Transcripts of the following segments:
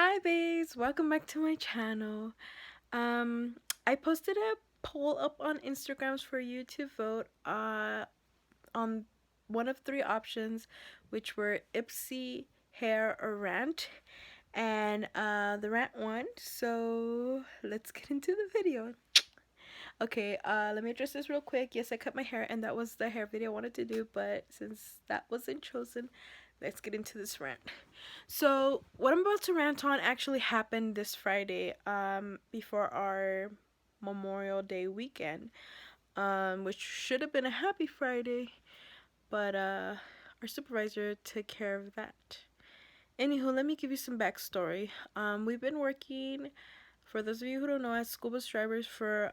Hi babes, welcome back to my channel. Um I posted a poll up on Instagrams for you to vote on one of three options, which were Ipsy, Hair, or Rant. And the Rant won, so let's get into the video. Okay, let me address this real quick. Yes, I cut my hair and that was the hair video I wanted to do, but since that wasn't chosen, let's get into this rant. So what I'm about to rant on actually happened this Friday, before our Memorial Day weekend, which should have been a happy Friday, but our supervisor took care of that. Anywho, let me give you some backstory. We've been working, for those of you who don't know, as school bus drivers for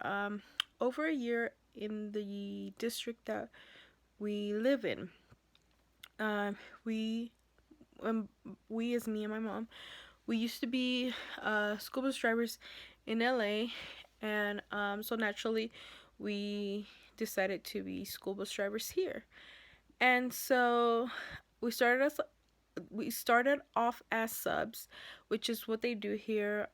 over a year in the district that we live in. Um, we, we as me and my mom, we used to be school bus drivers in LA, and so naturally we decided to be school bus drivers here. And so we started as we started off as subs, which is what they do here.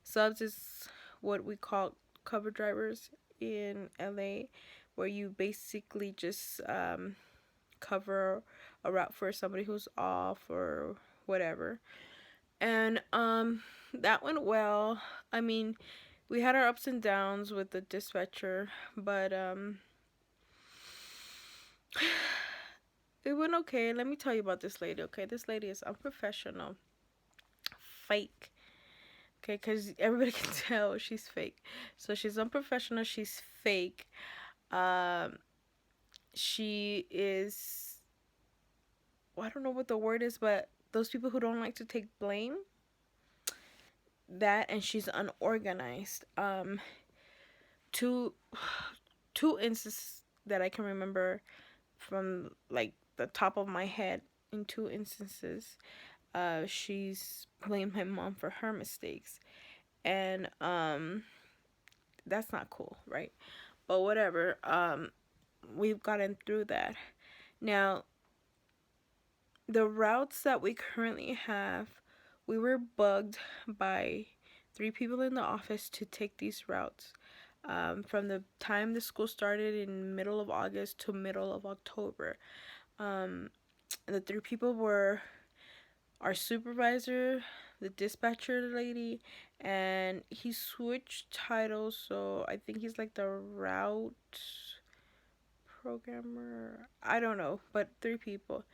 Subs is what we call cover drivers in LA, where you basically just cover a route for somebody who's off or whatever. And that went well. I mean, we had our ups and downs with the dispatcher, but it went okay. Let me tell you about this lady. Okay, this lady is unprofessional, fake. Okay, because everybody can tell she's fake. So she's unprofessional, she's fake. um she is, well, I don't know what the word is, but those people who don't like to take blame, that, and she's unorganized. Two two instances that I can remember from like the top of my head. In two instances, she's blamed my mom for her mistakes, and that's not cool, right? But whatever. We've gotten through that. Now, the routes that we currently have, we were bugged by three people in the office to take these routes. From the time the school started in middle of August to middle of October. Um, the three people were our supervisor, the dispatcher lady, and he switched titles, so I think he's like the route programmer. I don't know, but three people.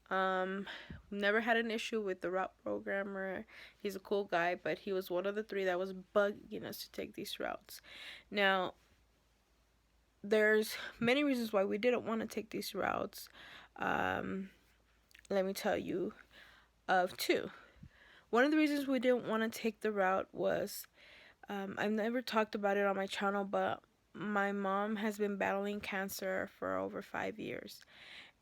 Never had an issue with the route programmer. He's a cool guy, but he was one of the three that was bugging us to take these routes. Now, there's many reasons why we didn't want to take these routes. Um, Let me tell you of two. One of the reasons we didn't want to take the route was, I've never talked about it on my channel, but my mom has been battling cancer for over 5 years.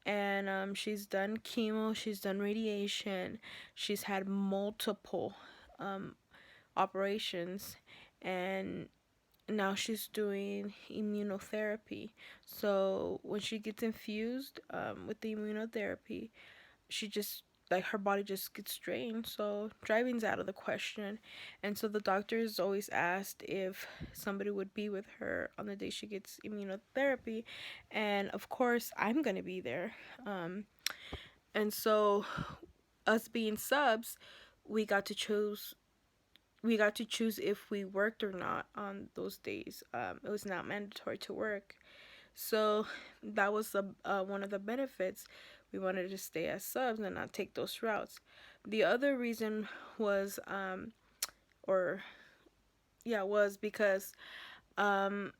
And she's done chemo, she's done radiation, she's had multiple um, operations, and now she's doing immunotherapy. So when she gets infused with the immunotherapy, she just, like, her body just gets drained, so driving's out of the question. And so the doctors always asked if somebody would be with her on the day she gets immunotherapy, and of course I'm gonna be there. And so, us being subs, we got to choose if we worked or not on those days. It was not mandatory to work, so that was one of the benefits. We wanted to stay as subs and not take those routes. The other reason was, or yeah, was because um,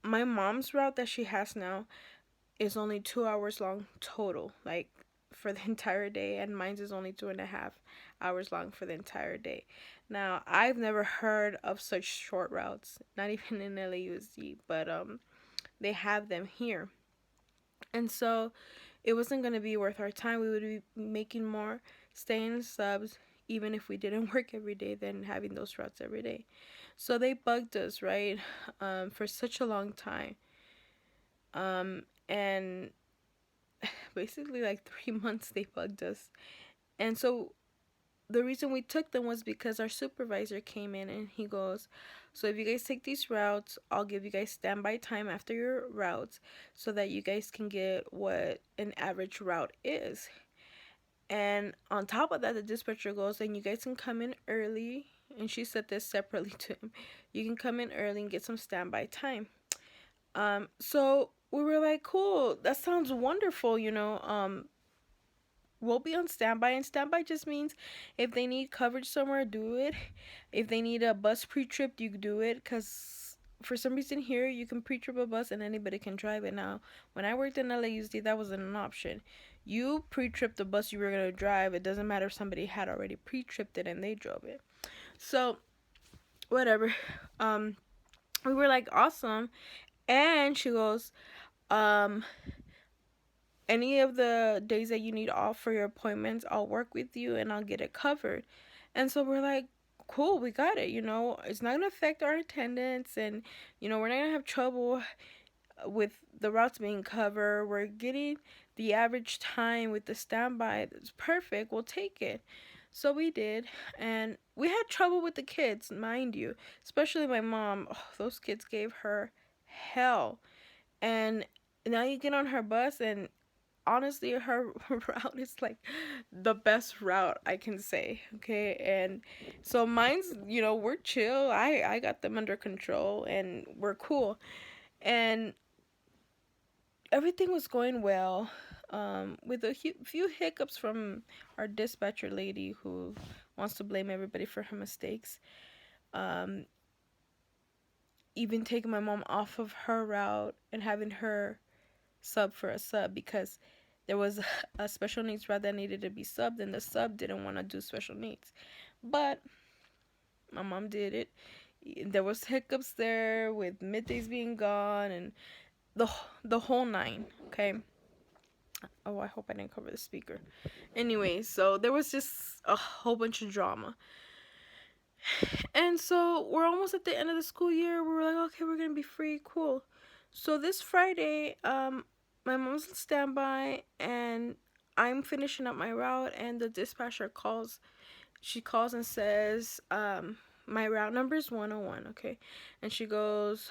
my mom's route that she has now is only 2 hours long total, like for the entire day, and mine's is only 2.5 hours long for the entire day. Now, I've never heard of such short routes, not even in LAUSD, but they have them here. And so it wasn't going to be worth our time. We would be making more staying subs, even if we didn't work every day, than having those routes every day. So they bugged us, right, for such a long time. And basically, like 3 months, they bugged us. And so the reason we took them was because our supervisor came in and he goes, so if you guys take these routes, I'll give you guys standby time after your routes so that you guys can get what an average route is. And on top of that, the dispatcher goes, and you guys can come in early. And she said this separately to him. You can come in early and get some standby time. So we were like, cool, that sounds wonderful, you know. We'll be on standby, and standby just means if they need coverage somewhere, do it. If they need a bus pre-trip, you do it, because for some reason here you can pre-trip a bus and anybody can drive it. Now when I worked in LAUSD, that wasn't an option. You pre-trip the bus you were going to drive. It doesn't matter if somebody had already pre-tripped it and they drove it. So whatever. We were like, awesome. And she goes, any of the days that you need off for your appointments, I'll work with you and I'll get it covered. And so we're like, cool, we got it. You know, it's not going to affect our attendance, and, you know, we're not going to have trouble with the routes being covered. We're getting the average time with the standby. That's perfect. We'll take it. So we did. And we had trouble with the kids, mind you, especially my mom. Oh, those kids gave her hell. And now you get on her bus, and honestly, her route is like the best route I can say. Okay. And so mine's, you know, we're chill. I got them under control and we're cool. And everything was going well, with a few hiccups from our dispatcher lady who wants to blame everybody for her mistakes. Um, Even taking my mom off of her route and having her sub for a sub because there was a special needs route that needed to be subbed, and the sub didn't want to do special needs. But my mom did it. There was hiccups there with middays being gone and the whole nine. Okay. Oh, I hope I didn't cover the speaker. Anyway, so there was just a whole bunch of drama. And so we're almost at the end of the school year. We were like, okay, we're gonna be free, cool. So this Friday, my mom's on standby and I'm finishing up my route, and the dispatcher calls. She calls and says, my route number is 101, okay? And she goes,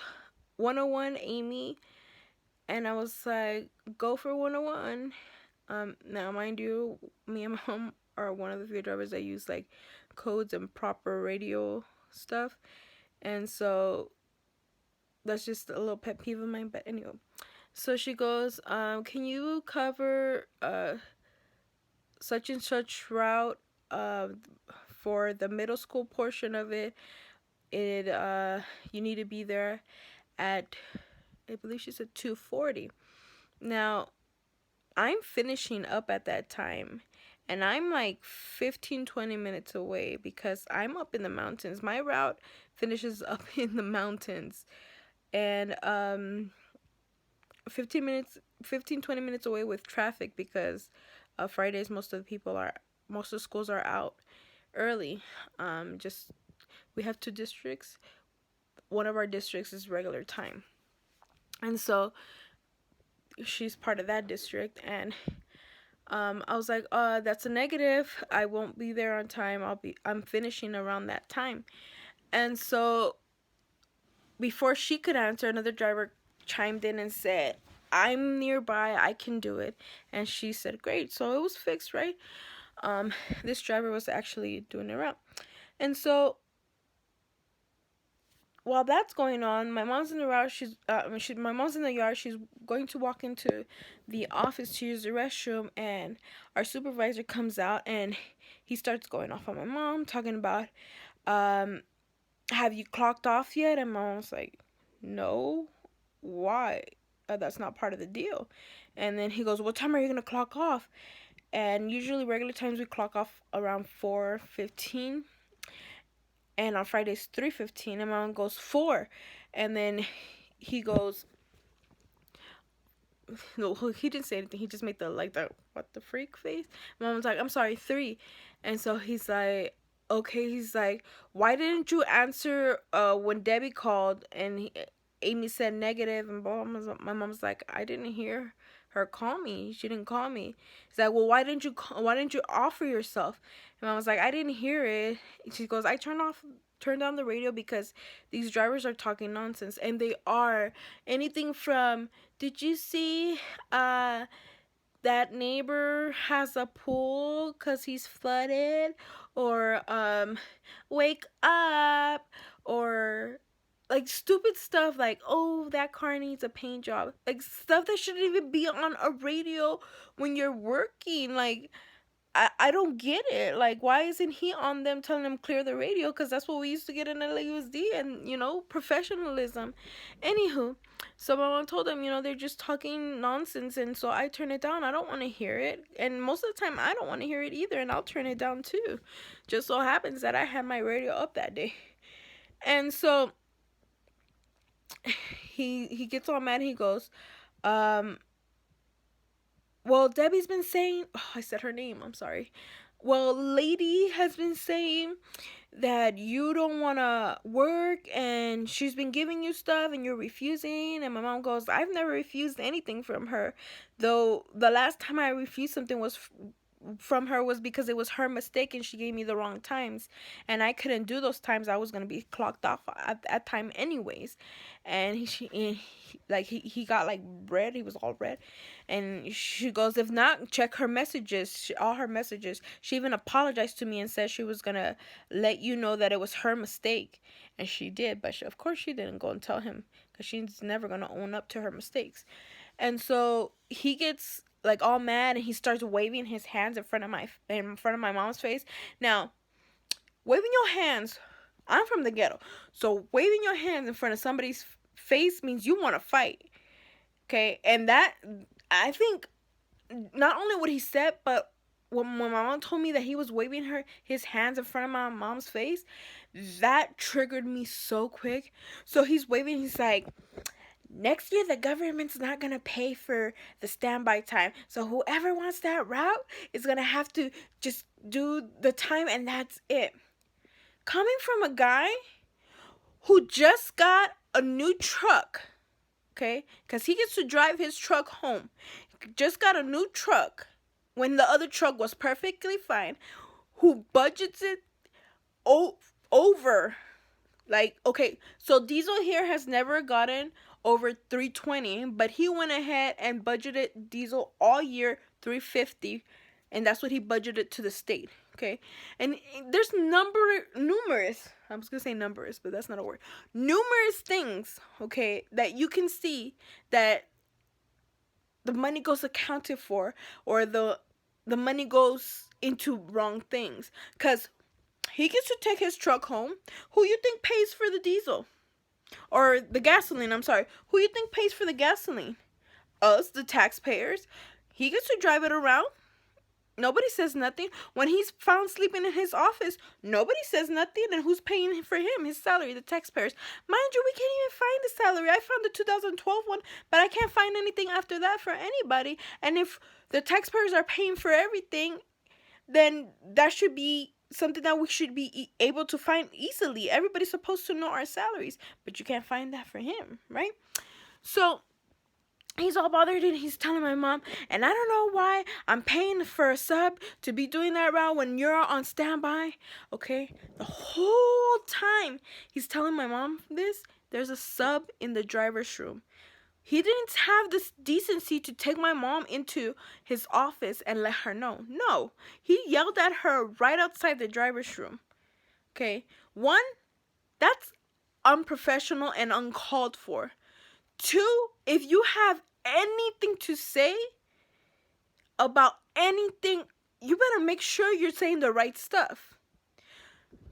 101 Amy. And I was like, go for 101. Now mind you, me and my mom are one of the few drivers that use like codes and proper radio stuff. And so that's just a little pet peeve of mine. But anyway, so she goes, can you cover such and such route for the middle school portion of it? You need to be there at, I believe she said 2:40. Now I'm finishing up at that time, and I'm like 15-20 minutes away because I'm up in the mountains. My route finishes up in the mountains, and 15-20 minutes away with traffic because Fridays most of the schools are out early. Just we have two districts. One of our districts is regular time, and so she's part of that district. And I was like, that's a negative. I won't be there on time. I'm finishing around that time. And so before she could answer, another driver chimed in and said, I'm nearby, I can do it. And she said, great. So it was fixed, right? This driver was actually doing it around. And so while that's going on, my mom's in the route. My mom's in the yard. She's going to walk into the office to use the restroom, and our supervisor comes out and he starts going off on my mom, talking about, have you clocked off yet? And my mom's like, no. Why? That's not part of the deal. And then he goes, what time are you gonna clock off? And usually regular times we clock off around 4:15. And on Fridays 3:15, and my mom goes 4. And then he goes, no, he didn't say anything. He just made the what the freak face. My mom's like, I'm sorry, 3. And so he's like, okay. He's like, why didn't you answer when Debbie called and Amy said negative? And my mom's like, I didn't hear her call me. She didn't call me. He's like, well, why didn't you offer yourself? And I was like, I didn't hear it. She goes, I turned down the radio because these drivers are talking nonsense, and they are. Anything from, did you see that neighbor has a pool because he's flooded, or wake up, or like stupid stuff like, oh, that car needs a paint job, like stuff that shouldn't even be on a radio when you're working. Like, I don't get it. Like, why isn't he on them telling them clear the radio? Because that's what we used to get in LAUSD, and, professionalism. Anywho, so my mom told them, they're just talking nonsense, and so I turn it down. I don't want to hear it. And most of the time, I don't want to hear it either, and I'll turn it down too. Just so happens that I had my radio up that day. And so he gets all mad. He goes, well, Debbie's been saying, oh, I said her name, I'm sorry. Well, Lady has been saying that you don't want to work, and she's been giving you stuff and you're refusing. And my mom goes, I've never refused anything from her, though the last time I refused something from her was because it was her mistake and she gave me the wrong times, and I couldn't do those times. I was going to be clocked off at that time anyways. And he got like red. He was all red. And she goes, if not, check her messages, all her messages. She even apologized to me and said she was going to let you know that it was her mistake. And she did, but of course she didn't go and tell him, because she's never going to own up to her mistakes. And so he gets like all mad, and he starts waving his hands in front of my mom's face. Now, waving your hands, I'm from the ghetto, so waving your hands in front of somebody's face means you want to fight. Okay, and that, I think, not only what he said, but when my mom told me that he was waving his hands in front of my mom's face, that triggered me so quick. So he's waving, he's like, next year the government's not gonna pay for the standby time, so whoever wants that route is gonna have to just do the time, and that's it. Coming from a guy who just got a new truck, okay, because he gets to drive his truck home, just got a new truck when the other truck was perfectly fine, who budgets it over, like, okay, so diesel here has never gotten over 320, but he went ahead and budgeted diesel all year $350, and that's what he budgeted to the state. Okay, and there's numerous, I was gonna say numbers, but that's not a word, numerous things, okay, that you can see that the money goes accounted for, or the money goes into wrong things. Because he gets to take his truck home. Who you think pays for the diesel? Or the gasoline, I'm sorry. Who you think pays for the gasoline? Us, the taxpayers. He gets to drive it around. Nobody says nothing. When he's found sleeping in his office, nobody says nothing. And who's paying for him? His salary, the taxpayers. Mind you, we can't even find the salary. I found the 2012 one, but I can't find anything after that for anybody. And if the taxpayers are paying for everything, then that should be something that we should be able to find easily. Everybody's supposed to know our salaries, but you can't find that for him, right? So he's all bothered, and he's telling my mom, and I don't know why I'm paying for a sub to be doing that route when you're on standby. Okay, the whole time he's telling my mom this, there's a sub in the driver's room. He didn't have this decency to take my mom into his office and let her know. No, he yelled at her right outside the driver's room. Okay, one, that's unprofessional and uncalled for. Two, if you have anything to say about anything, you better make sure you're saying the right stuff.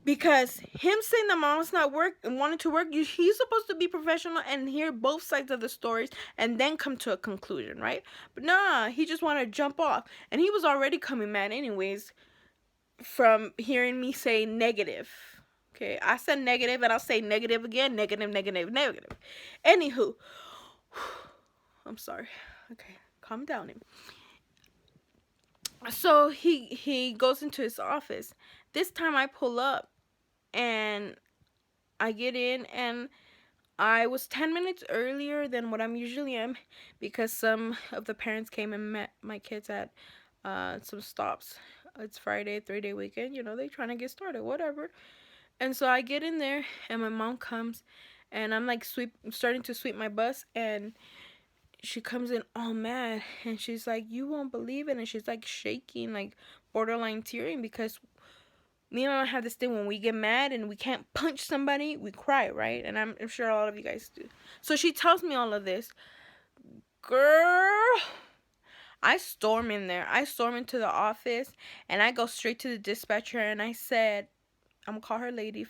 Because him saying that mom's not wanting to work, he's supposed to be professional and hear both sides of the stories and then come to a conclusion, right? But nah, he just wanted to jump off. And he was already coming mad anyways from hearing me say negative. Okay, I said negative, and I'll say negative again. Negative, negative, negative. Anywho, I'm sorry. Okay, calm down. So he goes into his office. This time I pull up, and I get in, and I was 10 minutes earlier than what I'm usually am because some of the parents came and met my kids at some stops. It's Friday, 3-day weekend. They trying to get started, whatever. And so I get in there, and my mom comes, and I'm like starting to sweep my bus, and she comes in all mad, and she's like, "You won't believe it," and she's like shaking, like borderline tearing, because me and my mom have this thing when we get mad and we can't punch somebody, we cry, right? And I'm sure a lot of you guys do. So she tells me all of this. Girl, I storm in there. I storm into the office, and I go straight to the dispatcher, and I said, I'm gonna call her Lady.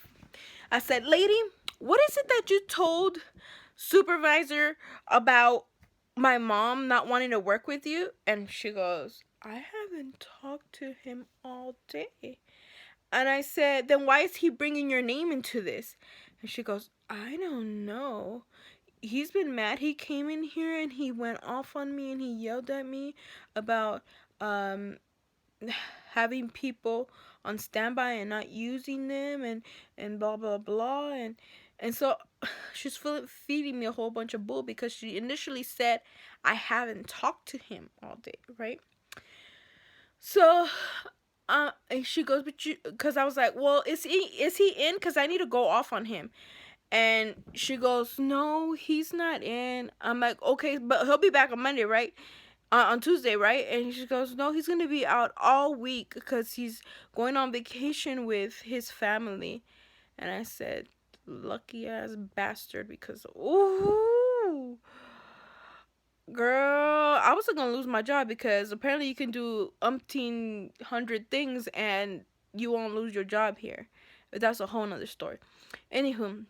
I said, "Lady, what is it that you told supervisor about my mom not wanting to work with you?" And she goes, "I haven't talked to him all day." And I said, "Then why is he bringing your name into this?" And she goes, "I don't know. He's been mad. He came in here and he went off on me and he yelled at me about um having people on standby and not using them, and blah blah blah." And so she's feeding me a whole bunch of bull, because she initially said I haven't talked to him all day, right? So and she goes, "But you," because I was like, "Well, is he in? Because I need to go off on him." And she goes, "No, he's not in." I'm like, "Okay, but he'll be back on Monday, right? On Tuesday, right?" And she goes, "No, he's gonna be out all week because he's going on vacation with his family." And I said, "Lucky ass bastard," because ooh, girl, I wasn't gonna lose my job, because apparently you can do umpteen hundred things and you won't lose your job here. That's a whole nother story. Anywho,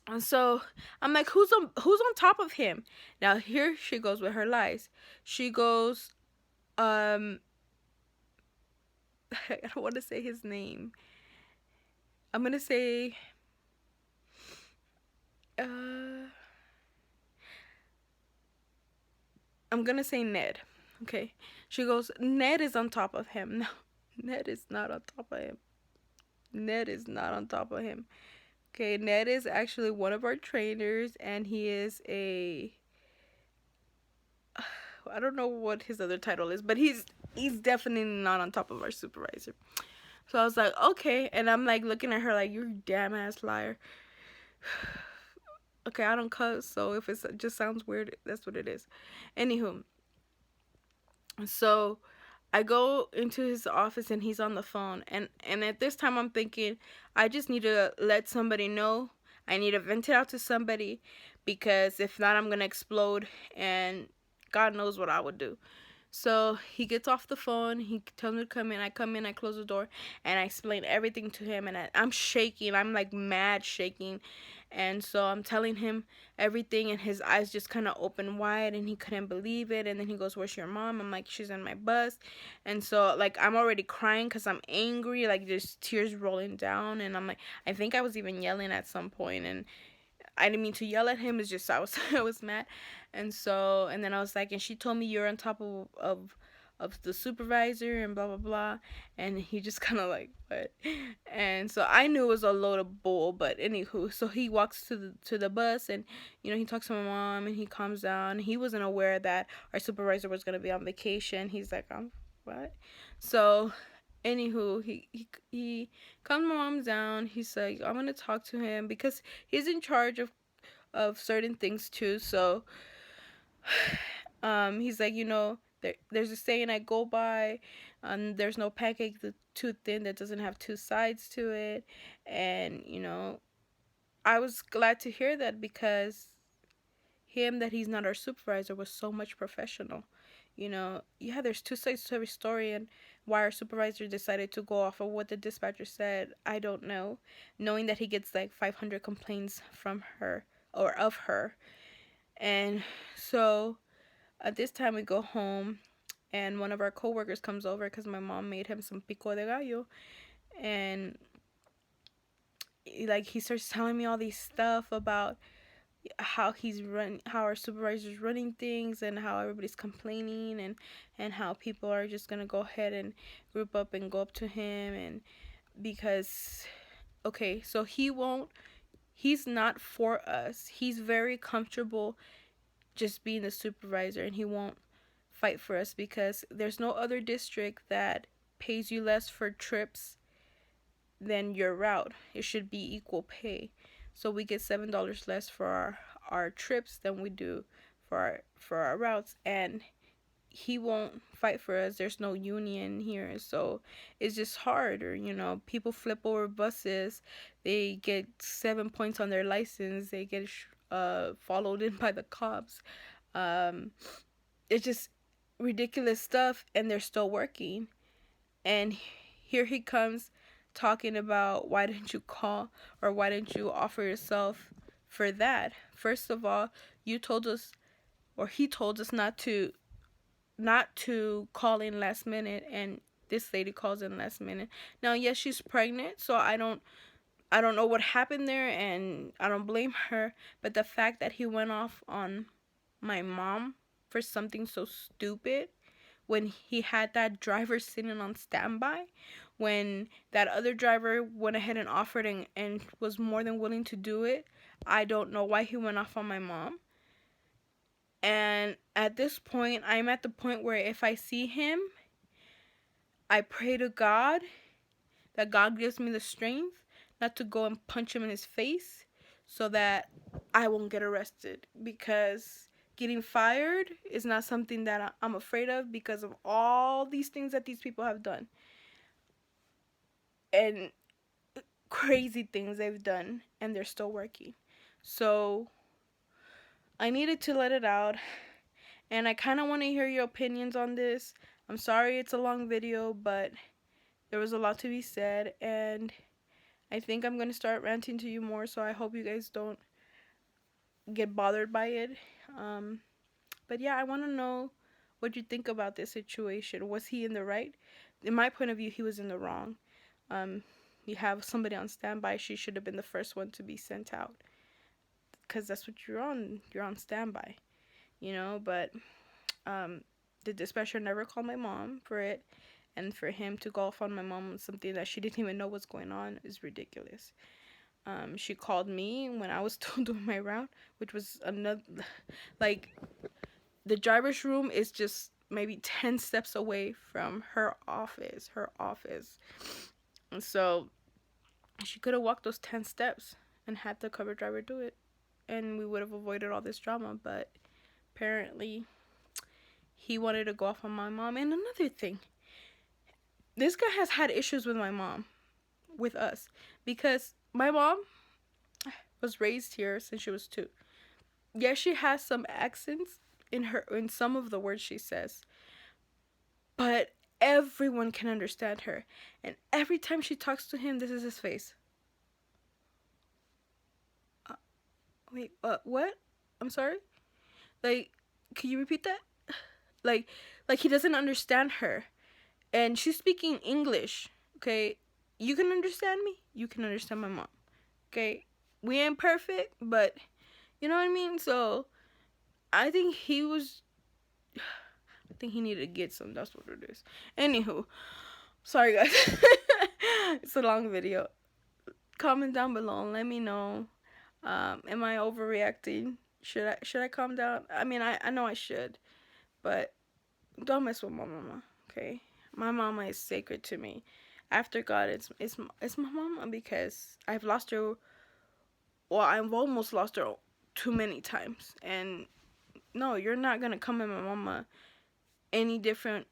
and so I'm like, who's on top of him? Now here she goes with her lies. She goes, um, I don't want to say his name. I'm gonna say, uh, I'm gonna say Ned. Okay. She goes, "Ned is on top of him." No, Ned is not on top of him. Ned is not on top of him. Okay, Ned is actually one of our trainers, and he is a, I don't know what his other title is, but he's definitely not on top of our supervisor. So I was like, "Okay," and I'm like looking at her like, "You damn ass liar." Okay, I don't cuss, so if it just sounds weird, that's what it is. Anywho, so I go into his office and he's on the phone, and at this time I'm thinking, I just need to let somebody know. I need to vent it out to somebody, because if not, I'm gonna explode, and God knows what I would do. So he gets off the phone. He tells me to come in. I come in. I close the door, and I explain everything to him. And I'm shaking. I'm like mad shaking. And so I'm telling him everything, and his eyes just kind of open wide, and he couldn't believe it. And then he goes, "Where's your mom?" I'm like, "She's in my bus." And so like I'm already crying because I'm angry. Like there's tears rolling down, and I'm like, I think I was even yelling at some point, and I didn't mean to yell at him. It's just I was I was mad. And then I was like, "And she told me you're on top of the supervisor and blah blah blah." And he just kind of like, "What?" And so I knew it was a load of bull. But anywho, so he walks to the bus, and he talks to my mom, and he calms down. He wasn't aware that our supervisor was gonna be on vacation. He's like, what?" So anywho, he calms my mom down. He's like, "I'm gonna talk to him," because he's in charge of certain things too. So he's like, there's a saying I go by, there's no pancake too thin that doesn't have two sides to it. And I was glad to hear that, because him that he's not our supervisor was so much professional. Yeah, there's two sides to every story, and why our supervisor decided to go off of what the dispatcher said, I don't know. Knowing that he gets like 500 complaints from her, or of her. And so at this time we go home, and one of our coworkers comes over because my mom made him some pico de gallo, and like he starts telling me all these stuff about how our supervisor's running things, and how everybody's complaining, and how people are just gonna go ahead and group up and go up to him. And because, okay, so he's not for us. He's very comfortable just being the supervisor, and he won't fight for us because there's no other district that pays you less for trips than your route. It should be equal pay. So we get $7 less for our trips than we do for our routes, and he won't fight for us. There's no union here, so it's just hard. Or people flip over buses, they get 7 points on their license, they get followed in by the cops. It's just ridiculous stuff, and they're still working. And here he comes talking about, why didn't you call, or why didn't you offer yourself for that? First of all, you told us, or he told us not to call in last minute, and this lady calls in last minute. Now, yes, she's pregnant, so I don't know what happened there, and I don't blame her, but the fact that he went off on my mom for something so stupid, when he had that driver sitting on standby, when that other driver went ahead and offered and was more than willing to do it, I don't know why he went off on my mom. And at this point, I'm at the point where if I see him, I pray to God that God gives me the strength not to go and punch him in his face so that I won't get arrested, because getting fired is not something that I'm afraid of because of all these things that these people have done. And crazy things they've done, and they're still working. So I needed to let it out, and I kind of want to hear your opinions on this. I'm sorry it's a long video, but there was a lot to be said, and I think I'm going to start ranting to you more, so I hope you guys don't get bothered by it. But yeah, I want to know what you think about this situation. Was he in the right? In my point of view, he was in the wrong. You have somebody on standby. She should have been the first one to be sent out, because that's what you're on. You're on standby, But the dispatcher never called my mom for it, and for him to go off on my mom on something that she didn't even know was going on is ridiculous. She called me when I was still doing my route, which was another, like, the driver's room is just maybe 10 steps away from her office. And so she could have walked those 10 steps and had the cover driver do it, and we would have avoided all this drama. But apparently he wanted to go off on my mom. And another thing, this guy has had issues with my mom, with us, because my mom was raised here since she was 2. Yes, she has some accents in some of the words she says, but everyone can understand her. And every time she talks to him, this is his face. Wait, what? I'm sorry? Like, can you repeat that? Like he doesn't understand her. And she's speaking English, okay? You can understand me. You can understand my mom, okay? We ain't perfect, but you know what I mean? So I think he needed to get some. That's what it is. Anywho, sorry guys. It's a long video. Comment down below and let me know. Am I overreacting? Should I calm down? I mean, I know I should, but don't mess with my mama, okay? My mama is sacred to me. After God, it's my mama, because I've lost her. Well, I've almost lost her too many times. And no, you're not gonna come at my mama any different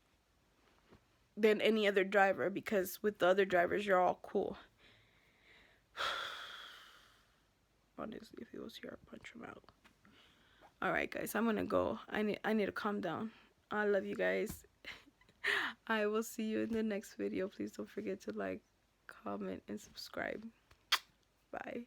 than any other driver, because with the other drivers, you're all cool. Honestly, if he was here, I'd punch him out. Alright, guys, I'm gonna go. I need to calm down. I love you guys. I will see you in the next video. Please don't forget to like, comment, and subscribe. Bye.